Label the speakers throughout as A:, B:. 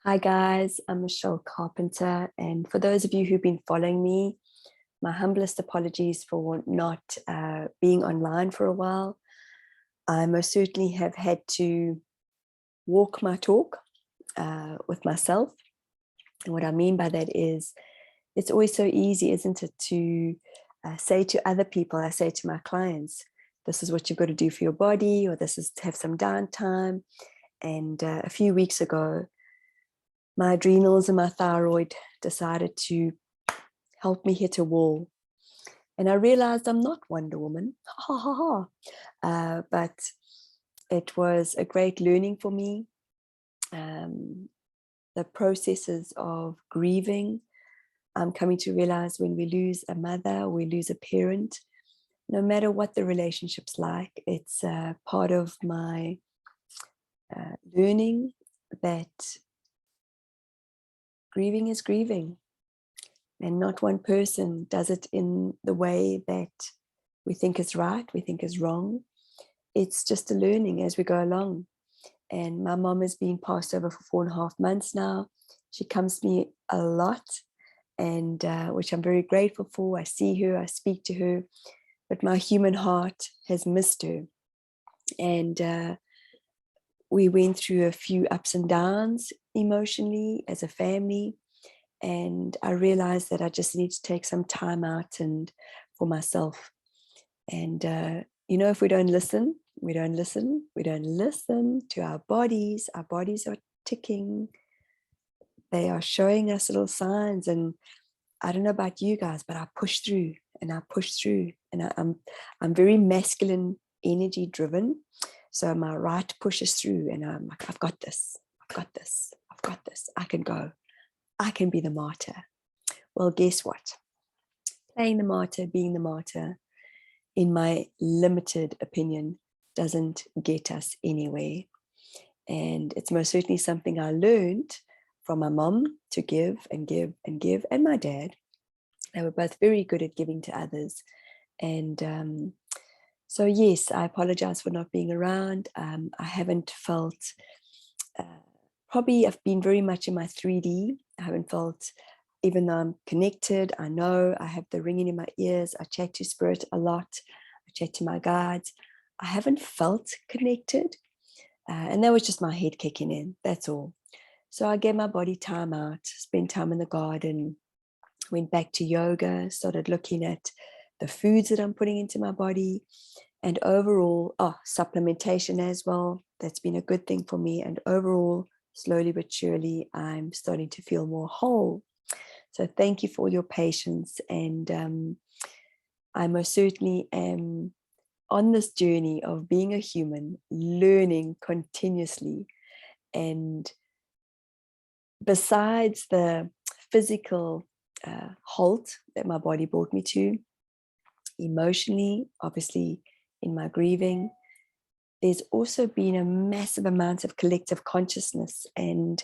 A: Hi guys, I'm Mich Carpenter, and for those of you who've been following me, my humblest apologies for not being online for a while. I most certainly have had to walk my talk with myself. And what I mean by that is it's always so easy, isn't it, to say to other people, I say to my clients, this is what you've got to do for your body, or this is to have some downtime. And a few weeks ago, my adrenals and my thyroid decided to help me hit a wall. And I realized I'm not Wonder Woman, ha ha ha. But it was a great learning for me. The processes of grieving, I'm coming to realize when we lose a mother, we lose a parent, no matter what the relationship's like, it's part of my learning that grieving is grieving. And not one person does it in the way that we think is right, we think is wrong. It's just a learning as we go along. And my mom has been passed over for 4.5 months now. She comes to me a lot, and which I'm very grateful for. I see her, I speak to her, but my human heart has missed her. And we went through a few ups and downs emotionally as a family. And I realized that I just need to take some time out and for myself. And, if we don't listen, we don't listen to our bodies are ticking. They are showing us little signs. And I don't know about you guys, but I push through and I push through. And I'm very masculine energy driven. So my right pushes through and I'm like, I've got this, I can go. I can be the martyr. Well, guess what? Playing the martyr, being the martyr, in my limited opinion, doesn't get us anywhere. And it's most certainly something I learned from my mom to give and give and give, and my dad. They were both very good at giving to others. And so, yes, I apologize for not being around. I haven't felt... probably I've been very much in my 3D. I haven't felt, even though I'm connected, I know I have the ringing in my ears. I chat to spirit a lot. I chat to my guides. I haven't felt connected. And that was just my head kicking in. That's all. So I gave my body time out, spent time in the garden, went back to yoga, started looking at the foods that I'm putting into my body. And overall, supplementation as well. That's been a good thing for me. And overall, slowly but surely, I'm starting to feel more whole. So thank you for your patience. And I most certainly am on this journey of being a human, learning continuously. And besides the physical halt that my body brought me to, emotionally, obviously in my grieving, there's also been a massive amount of collective consciousness, and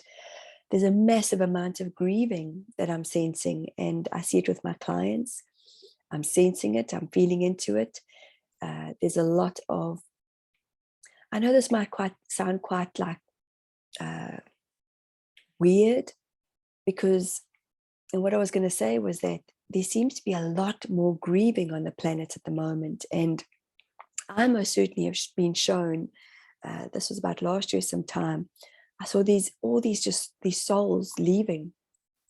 A: there's a massive amount of grieving that I'm sensing, and I see it with my clients. I'm sensing it, I'm feeling into it. There's a lot of, I know this might sound quite like weird, because, and what I was going to say was that there seems to be a lot more grieving on the planet at the moment. And I most certainly have been shown, this was about last year sometime, I saw these souls leaving,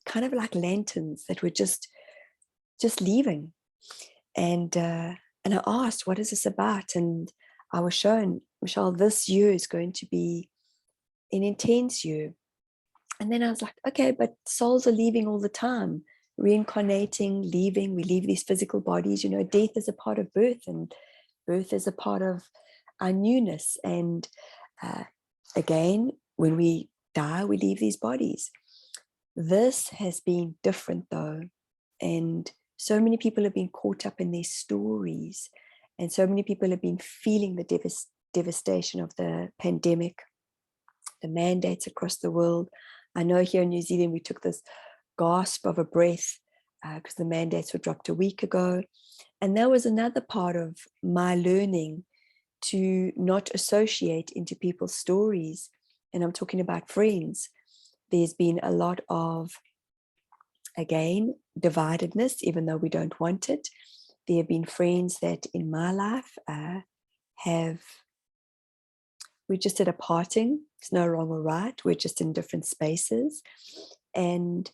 A: kind of like lanterns that were just leaving. And I asked, what is this about? And I was shown, Michelle, this year is going to be an intense year. And then I was like, okay, but souls are leaving all the time, reincarnating, leaving. We leave these physical bodies. Death is a part of birth, and birth is a part of our newness. And again, when we die, we leave these bodies. This has been different though. And so many people have been caught up in their stories. And so many people have been feeling the devastation of the pandemic, the mandates across the world. I know here in New Zealand, we took this gasp of a breath because the mandates were dropped a week ago. And that was another part of my learning, to not associate into people's stories. And I'm talking about friends, there's been a lot of, again, dividedness, even though we don't want it. There have been friends that in my life we're just at a parting. It's no wrong or right. We're just in different spaces. And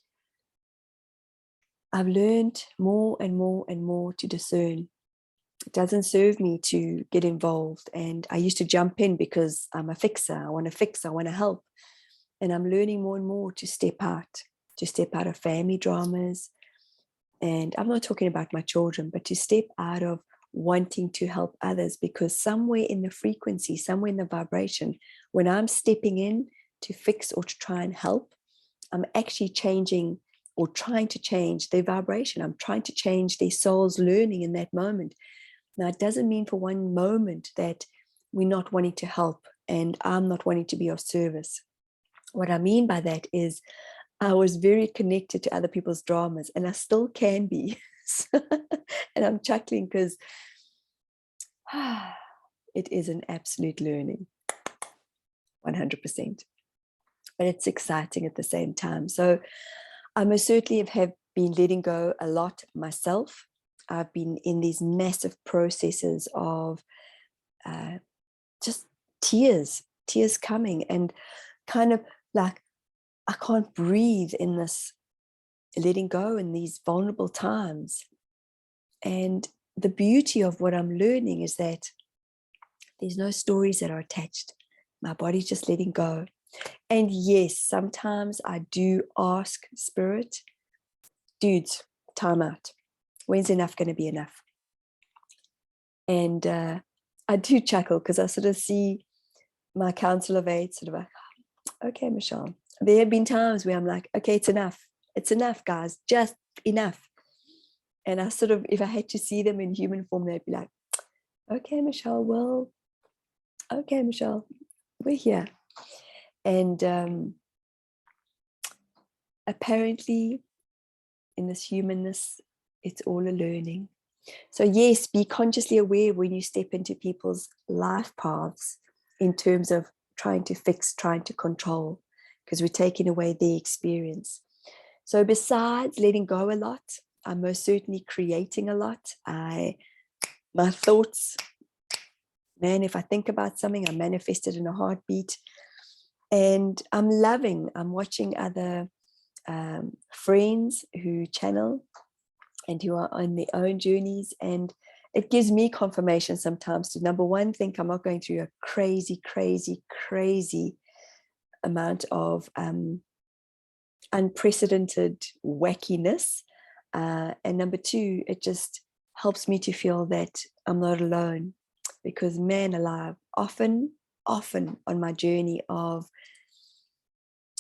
A: I've learned more and more and more to discern. It doesn't serve me to get involved. And I used to jump in because I'm a fixer. I want to fix, I want to help. And I'm learning more and more to step out of family dramas. And I'm not talking about my children, but to step out of wanting to help others, because somewhere in the frequency, somewhere in the vibration, when I'm stepping in to fix or to try and help, I'm actually changing or trying to change their vibration. I'm trying to change their soul's learning in that moment. Now, it doesn't mean for one moment that we're not wanting to help and I'm not wanting to be of service. What I mean by that is I was very connected to other people's dramas, and I still can be. And I'm chuckling because it is an absolute learning, 100%. But it's exciting at the same time. So I most certainly have been letting go a lot myself. I've been in these massive processes of just tears coming, and kind of like I can't breathe in this letting go in these vulnerable times. And the beauty of what I'm learning is that there's no stories that are attached. My body's just letting go. And yes, sometimes I do ask Spirit, dudes, time out. When's enough going to be enough? And I do chuckle because I sort of see my council of eight sort of like, okay, Michelle. There have been times where I'm like, okay, it's enough. It's enough, guys, just enough. And I sort of, if I had to see them in human form, they'd be like, okay, Michelle, well, okay, Michelle, we're here. And apparently in this humanness, it's all a learning. So yes, be consciously aware when you step into people's life paths in terms of trying to fix, trying to control, because we're taking away their experience. So besides letting go a lot, I'm most certainly creating a lot. My thoughts, man, if I think about something, I manifest it in a heartbeat. And I'm watching other friends who channel and who are on their own journeys. And it gives me confirmation sometimes to, number one, think I'm not going through a crazy, crazy, crazy amount of unprecedented wackiness. And number two, it just helps me to feel that I'm not alone, because man alive, often on my journey of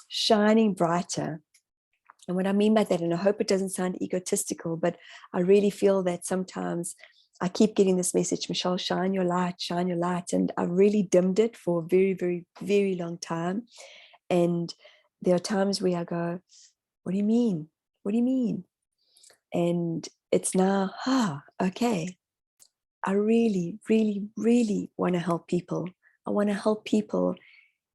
A: shining brighter. And what I mean by that, and I hope it doesn't sound egotistical, but I really feel that sometimes I keep getting this message, Michelle, shine your light, shine your light. And I've really dimmed it for a very, very, very long time. And there are times where I go, what do you mean? What do you mean? And it's now, okay. I really, really, really want to help people. I want to help people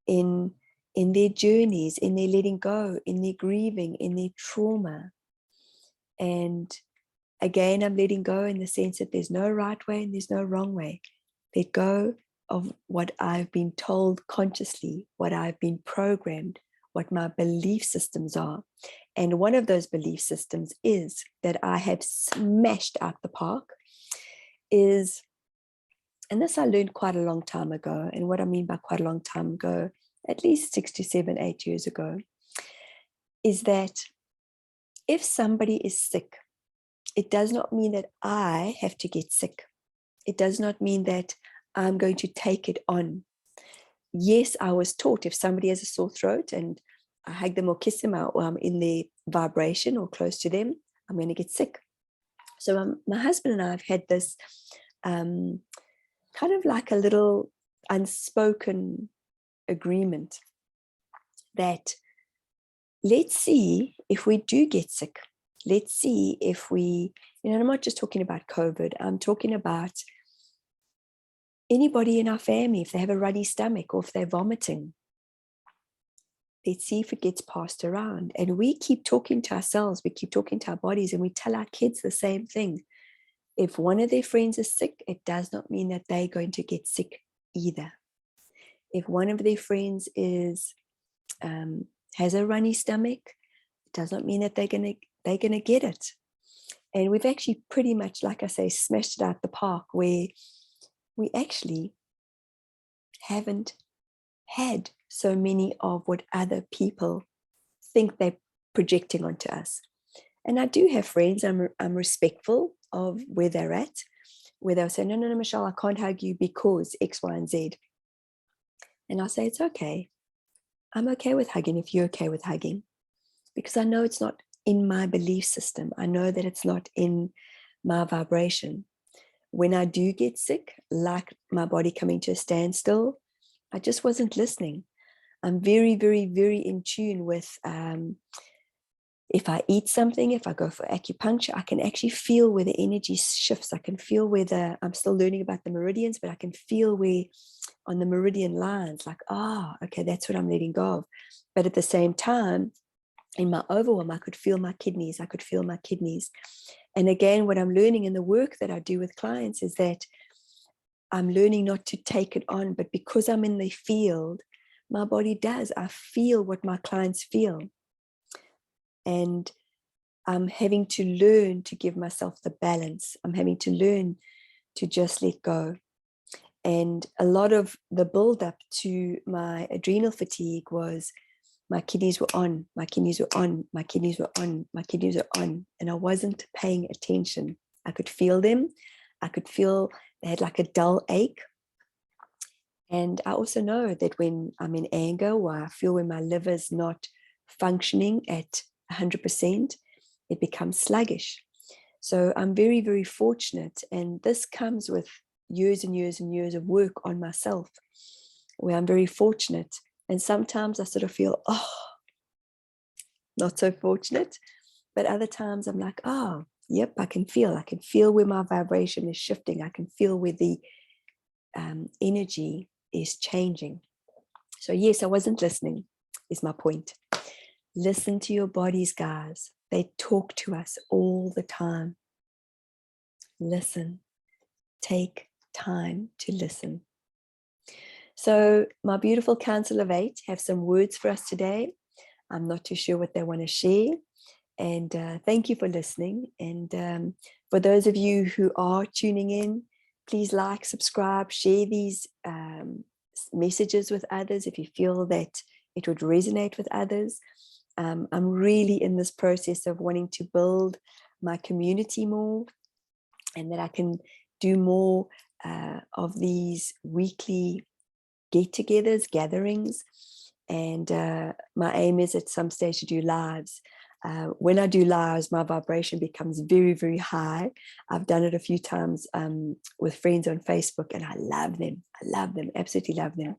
A: in their journeys, in their letting go, in their grieving, in their trauma. And again, I'm letting go in the sense that there's no right way and there's no wrong way. Let go of what I've been told consciously, what I've been programmed, what my belief systems are. And one of those belief systems is that I have smashed out the park is, and this I learned quite a long time ago. And what I mean by quite a long time ago, at least 6 to 7, 8 years ago, is that if somebody is sick, it does not mean that I have to get sick. It does not mean that I'm going to take it on. Yes, I was taught if somebody has a sore throat and I hug them or kiss them out while I'm in their vibration or close to them, I'm going to get sick. So my husband and I have had this kind of like a little unspoken agreement that let's see if we do get sick. Let's see if we, I'm not just talking about COVID, I'm talking about anybody in our family, if they have a runny stomach or if they're vomiting. let's see if it gets passed around. And we keep talking to ourselves, we keep talking to our bodies, and we tell our kids the same thing. If one of their friends is sick, it does not mean that they're going to get sick either. If one of their friends has a runny stomach, it does not mean that they're gonna get it. And we've actually pretty much, like I say, smashed it out the park, where we actually haven't had so many of what other people think they're projecting onto us. And I do have friends, I'm respectful of where they're at, where they'll say, no, Michelle, I can't hug you because X, Y, and Z. And I'll say, it's okay. I'm okay with hugging if you're okay with hugging, because I know it's not in my belief system. I know that it's not in my vibration. When I do get sick, like my body coming to a standstill, I just wasn't listening. I'm very, very, very in tune with if I eat something, if I go for acupuncture, I can actually feel where the energy shifts. I can feel where I'm still learning about the meridians, but I can feel where on the meridian lines, like, okay, that's what I'm letting go of. But at the same time, in my overwhelm, I could feel my kidneys. And again, what I'm learning in the work that I do with clients is that I'm learning not to take it on, but because I'm in the field, my body does. I feel what my clients feel. And I'm having to learn to give myself the balance. I'm having to learn to just let go. And a lot of the build-up to my adrenal fatigue was my kidneys were on, my kidneys were on, my kidneys were on, my kidneys were on, and I wasn't paying attention. I could feel them. I could feel they had like a dull ache. And I also know that when I'm in anger, or I feel when my liver's not functioning at 100%, it becomes sluggish. So I'm very, very fortunate. And this comes with years and years and years of work on myself, where I'm very fortunate. And sometimes I sort of feel, not so fortunate. But other times I'm like, yep, I can feel where my vibration is shifting. I can feel where the energy is changing. So yes, I wasn't listening, is my point. Listen to your bodies, guys. They talk to us all the time. Listen. Take time to listen. So my beautiful Council of Eight have some words for us today. I'm not too sure what they want to share. And thank you for listening. And for those of you who are tuning in, please like, subscribe, share these messages with others if you feel that it would resonate with others. I'm really in this process of wanting to build my community more, and that I can do more of these weekly get-togethers, gatherings. And my aim is at some stage to do lives. When I do lives, my vibration becomes very, very high. I've done it a few times with friends on Facebook, and I love them. Absolutely love them.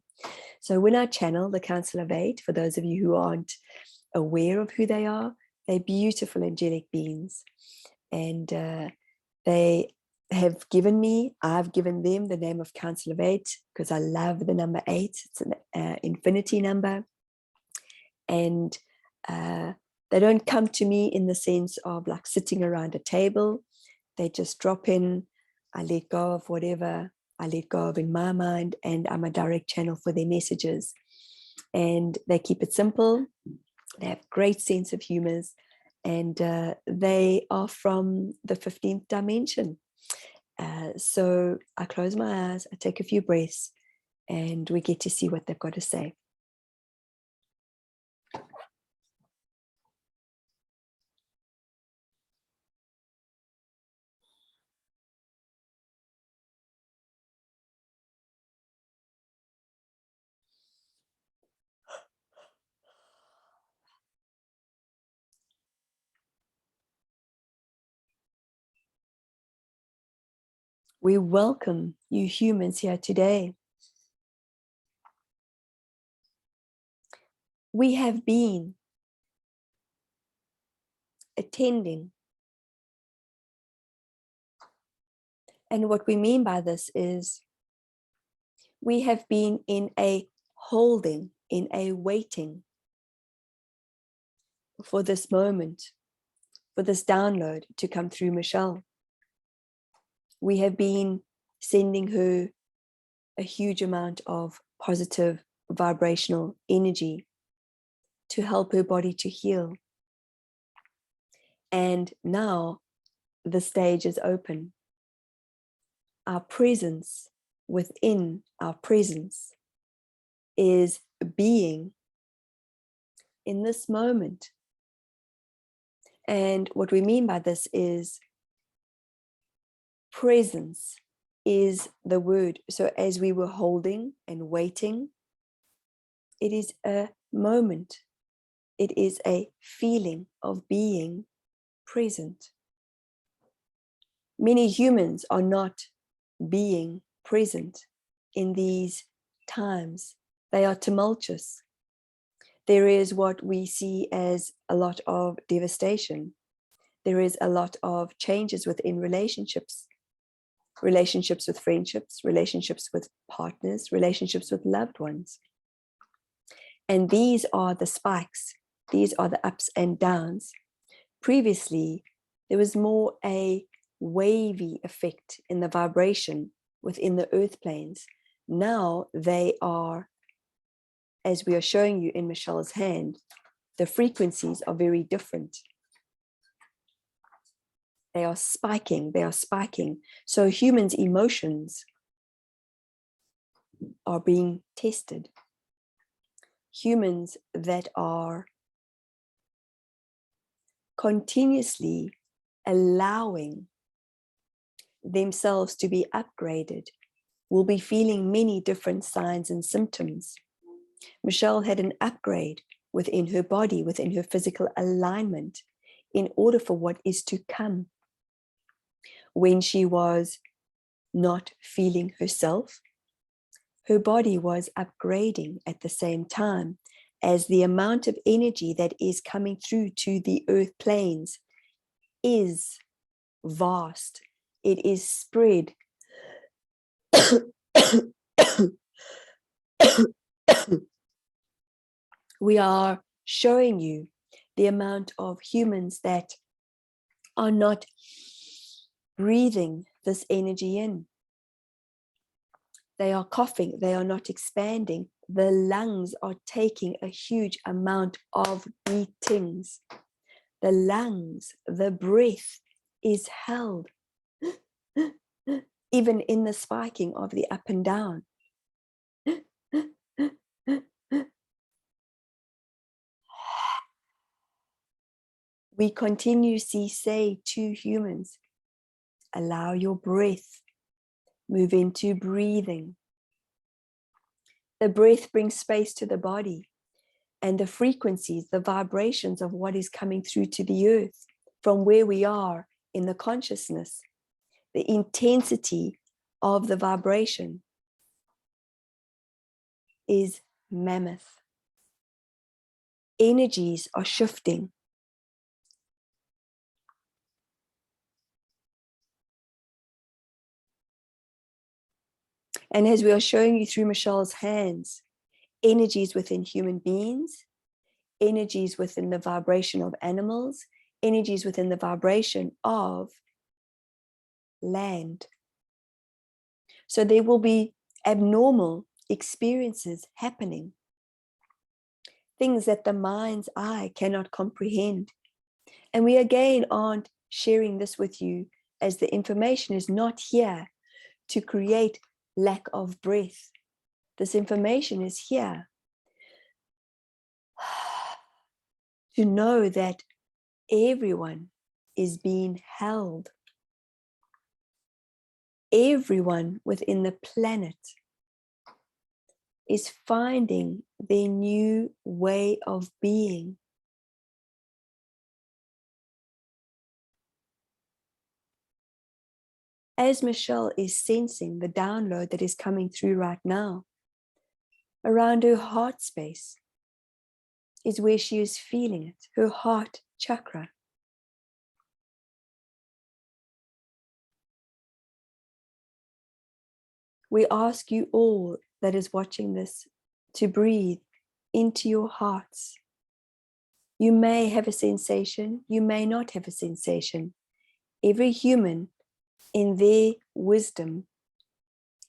A: So when I channel the Council of Eight, for those of you who aren't aware of who they are, they're beautiful angelic beings. And they have given me, I've given them the name of Council of Eight because I love the number 8. It's an infinity number. And they don't come to me in the sense of like sitting around a table. They just drop in. I let go of whatever I let go of in my mind, and I'm a direct channel for their messages. And they keep it simple. They have great sense of humors, and they are from the 15th dimension. So I close my eyes, I take a few breaths, and we get to see what they've got to say. We welcome you humans here today. We have been attending. And what we mean by this is we have been in a holding, in a waiting, for this moment, for this download to come through Michelle. We have been sending her a huge amount of positive vibrational energy to help her body to heal. And now the stage is open. Our presence within our presence is being in this moment. And what we mean by this is presence is the word. So as we were holding and waiting, it is a moment. It is a feeling of being present. Many humans are not being present in these times. They are tumultuous. There is what we see as a lot of devastation. There is a lot of changes within relationships, relationships with friendships, relationships with partners, relationships with loved ones. And these are the spikes. These are the ups and downs. Previously, there was more a wavy effect in the vibration within the earth planes. Now they are, as we are showing you in Michelle's hand, the frequencies are very different. They are spiking, they are spiking. So humans' emotions are being tested. Humans that are continuously allowing themselves to be upgraded will be feeling many different signs and symptoms. Michelle had an upgrade within her body, within her physical alignment, in order for what is to come. When she was not feeling herself, her body was upgrading at the same time, as the amount of energy that is coming through to the earth planes is vast. It is spread. We are showing you the amount of humans that are not breathing this energy in. They are coughing, they are not expanding. The lungs are taking a huge amount of beatings. The lungs, the breath is held, even in the spiking of the up and down. We continuously say to humans, allow your breath, move into breathing. The breath brings space to the body, and the frequencies, the vibrations of what is coming through to the earth from where we are in the consciousness, the intensity of the vibration is mammoth. Energies are shifting. And as we are showing you through Michelle's hands, energies within human beings, energies within the vibration of animals, energies within the vibration of land. So there will be abnormal experiences happening, things that the mind's eye cannot comprehend. And we again aren't sharing this with you, as the information is not here to create lack of breath. This information is here to know that everyone is being held. Everyone within the planet is finding their new way of being. As Michelle is sensing the download that is coming through right now, around her heart space is where she is feeling it, her heart chakra. We ask you all that is watching this to breathe into your hearts. You may have a sensation, you may not have a sensation. Every human in their wisdom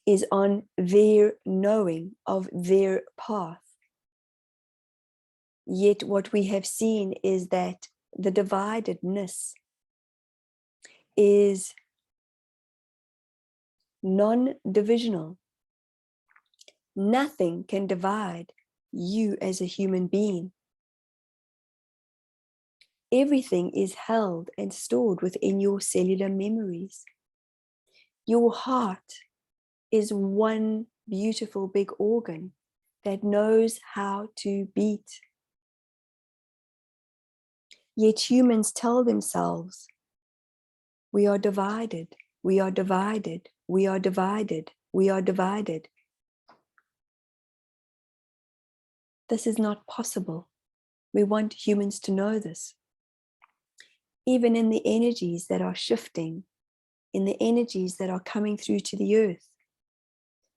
A: is on their knowing of their path. Yet what we have seen is that the dividedness is non-divisional. Nothing can divide you as a human being. Everything is held and stored within your cellular memories. Your heart is one beautiful big organ that knows how to beat. Yet humans tell themselves, we are divided, we are divided, we are divided, we are divided. This is not possible. We want humans to know this. Even in the energies that are shifting, in the energies that are coming through to the earth,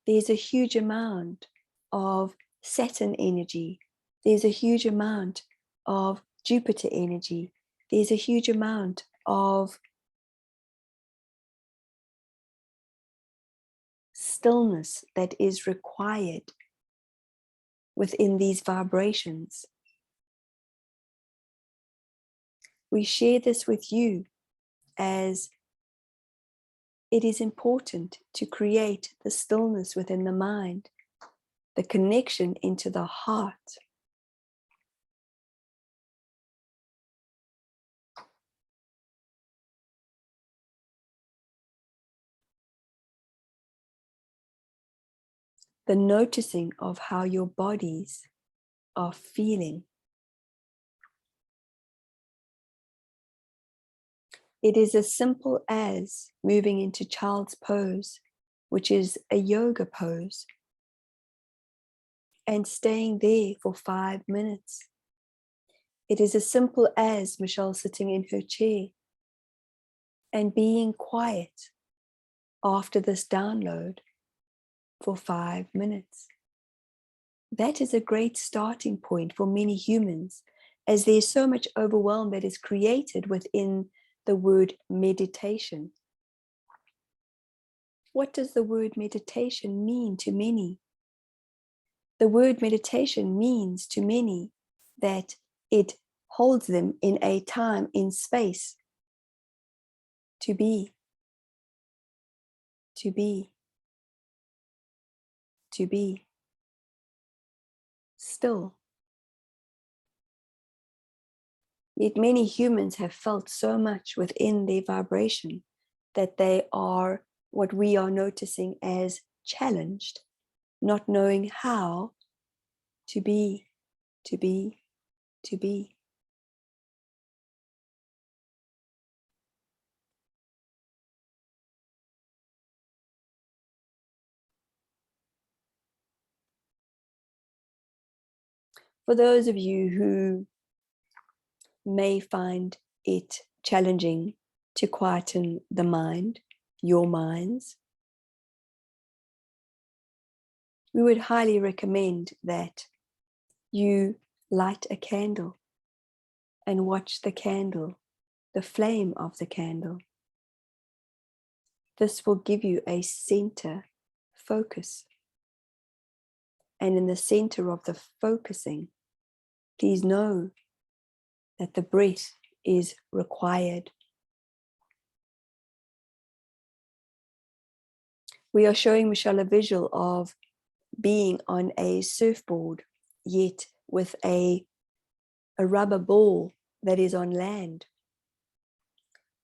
A: there's a huge amount of Saturn energy. There's a huge amount of Jupiter energy. There's a huge amount of stillness that is required within these vibrations. We share this with you as it is important to create the stillness within the mind, the connection into the heart. The noticing of how your bodies are feeling. It is as simple as moving into child's pose, which is a yoga pose, and staying there for 5 minutes. It is as simple as Michelle sitting in her chair and being quiet after this download for 5 minutes. That is a great starting point for many humans, as there's so much overwhelm that is created within the word meditation. What does the word meditation mean to many? The word meditation means to many that it holds them in a time, in space, to be, to be, to be still. Yet many humans have felt so much within their vibration that they are what we are noticing as challenged, not knowing how to be, to be, to be. For those of you who may find it challenging to quieten the mind, your minds, we would highly recommend that you light a candle and watch the candle, the flame of the candle. This will give you a center focus. And in the center of the focusing, please know that the breath is required. We are showing Michelle a visual of being on a surfboard, yet with a rubber ball that is on land.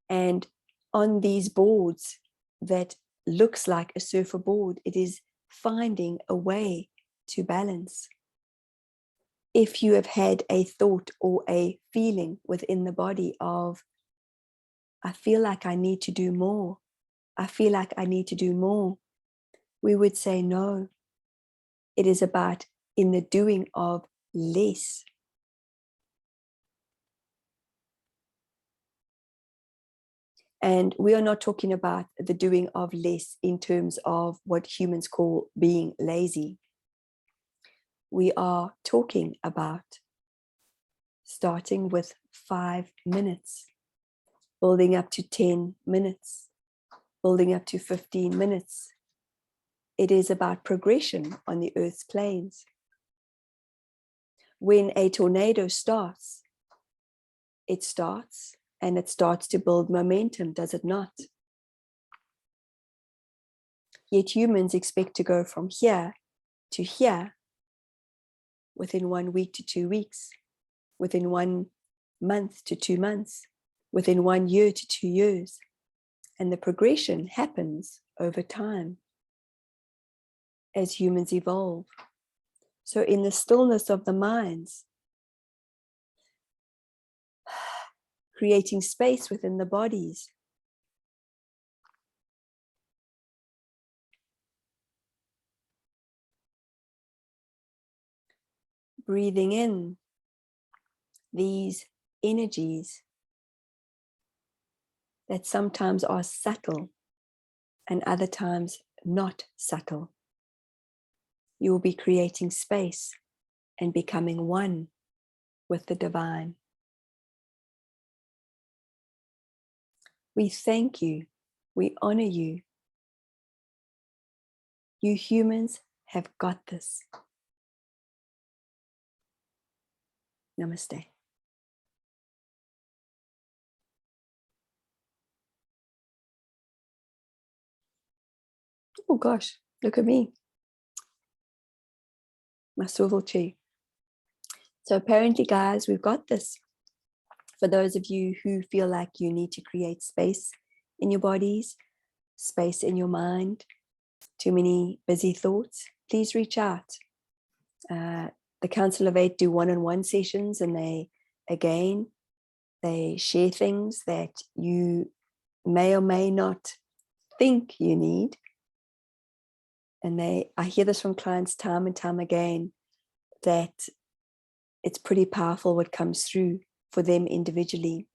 A: And on these boards that looks like a surfer board, it is finding a way to balance. If you have had a thought or a feeling within the body of, I feel like I need to do more, I feel like I need to do more, we would say no. It is about in the doing of less. And we are not talking about the doing of less in terms of what humans call being lazy. We are talking about starting with 5 minutes, building up to 10 minutes, building up to 15 minutes. It is about progression on the earth's planes. When a tornado starts, it starts and it starts to build momentum, does it not? Yet humans expect to go from here to here within 1 week to 2 weeks, within 1 month to 2 months, within 1 year to 2 years. And the progression happens over time as humans evolve. So in the stillness of the minds, creating space within the bodies, breathing in these energies that sometimes are subtle and other times not subtle. You will be creating space and becoming one with the divine. We thank you. We honor you. You humans have got this. Namaste. Oh gosh, look at me. My swivel chair. So apparently, guys, we've got this. For those of you who feel like you need to create space in your bodies, space in your mind, too many busy thoughts, please reach out. The Council of Eight do one-on-one sessions, and they share things that you may or may not think you need. And I hear this from clients time and time again, that it's pretty powerful what comes through for them individually.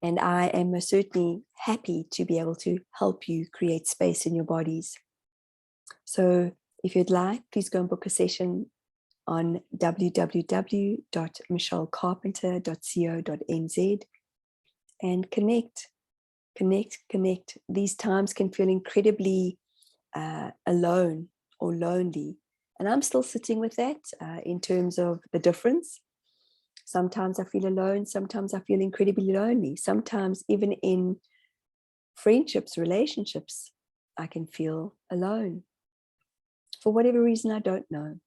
A: And I am most certainly happy to be able to help you create space in your bodies. So if you'd like, please go and book a session on www.michellecarpenter.co.nz and connect. These times can feel incredibly alone or lonely. And I'm still sitting with that in terms of the difference. Sometimes I feel alone. Sometimes I feel incredibly lonely. Sometimes even in friendships, relationships, I can feel alone. For whatever reason, I don't know.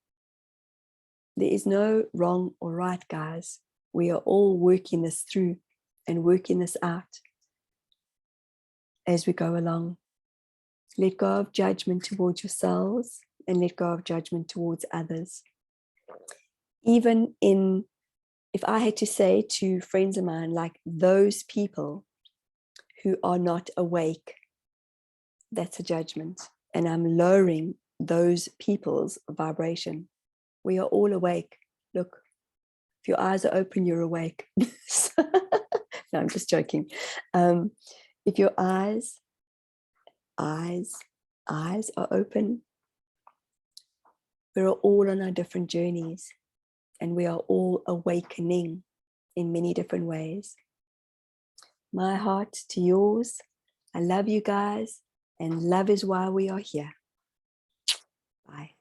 A: There is no wrong or right, guys. We are all working this through and working this out as we go along. Let go of judgment towards yourselves and let go of judgment towards others. Even if I had to say to friends of mine, like those people who are not awake, that's a judgment. And I'm lowering those people's vibration. We are all awake. Look, if your eyes are open, you're awake. No, I'm just joking. If your eyes are open, we're all on our different journeys, and we are all awakening in many different ways. My heart to yours. I love you guys, and love is why we are here. Bye.